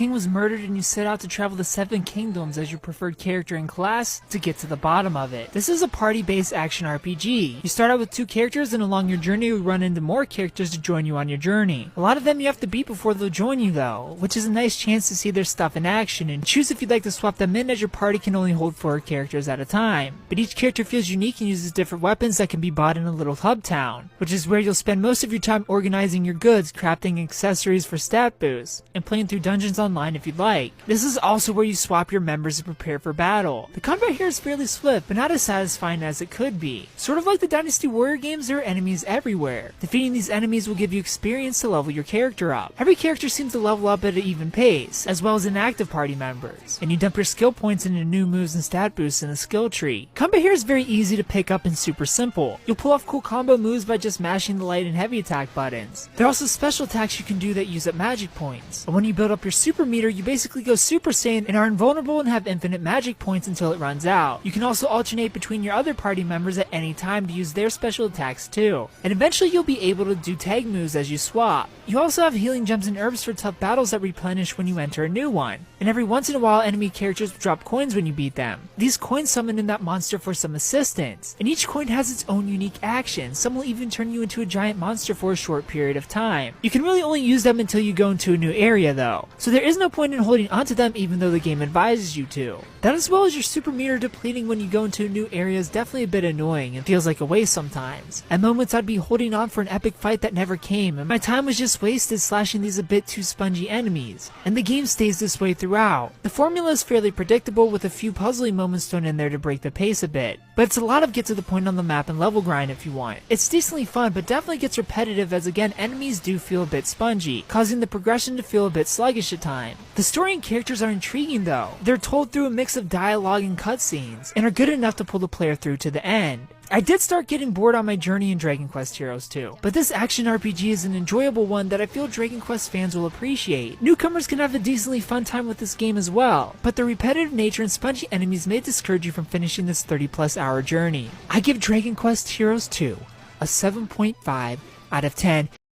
king was murdered and you set out to travel the 7 kingdoms as your preferred character in class to get to the bottom of it. This is a party-based action RPG. You start out with 2 characters, and along your journey you run into more characters to join you on your journey. A lot of them you have to beat before they'll join you though, which is a nice chance to see their stuff in action and choose if you'd like to swap them in, as your party can only hold 4 characters at a time. But each character feels unique and uses different weapons that can be bought in a little hub town, which is where you'll spend most of your time organizing your goods, crafting accessories for stat boosts, and playing through dungeons online if you'd like. This is also where you swap your members to prepare for battle. The combat here is fairly swift, but not as satisfying as it could be. Sort of like the Dynasty Warrior games, there are enemies everywhere. Defeating these enemies will give you experience to level your character up. Every character seems to level up at an even pace, as well as inactive party members, and you dump your skill points into new moves and stat boosts in the skill tree. Combat here is very easy to pick up and super simple. You'll pull off cool combo moves by just mashing the light and heavy attack buttons. There are also special attacks you can do that use up magic points. And when you build up your super meter, you basically go Super Saiyan and are invulnerable and have infinite magic points until it runs out. You can also alternate between your other party members at any time to use their special attacks too. And eventually you'll be able to do tag moves as you swap. You also have healing gems and herbs for tough battles that replenish when you enter a new one. And every once in a while enemy characters drop coins when you beat them. These coins summon in that monster for some assistance. And each coin has its own unique action. Some will even turn you into a giant monster for a short period of time. You can really only use them until you go into a new area though, so there is no point in holding onto them even though the game advises you to. That, as well as your super meter depleting when you go into a new area, is definitely a bit annoying and feels like a waste sometimes. At moments I'd be holding on for an epic fight that never came, and my time was just wasted slashing these a bit too spongy enemies, and the game stays this way throughout. The formula is fairly predictable with a few puzzly moments thrown in there to break the pace a bit, but it's a lot of get to the point on the map and level grind if you want. It's decently fun, but definitely gets repetitive, as again enemies do feel a bit spongy, causing the progression to feel a bit sluggish at times. The story and characters are intriguing though. They're told through a mix of dialogue and cutscenes, and are good enough to pull the player through to the end. I did start getting bored on my journey in Dragon Quest Heroes 2, but this action RPG is an enjoyable one that I feel Dragon Quest fans will appreciate. Newcomers can have a decently fun time with this game as well, but the repetitive nature and spongy enemies may discourage you from finishing this 30+ hour journey. I give Dragon Quest Heroes 2 a 7.5 out of 10.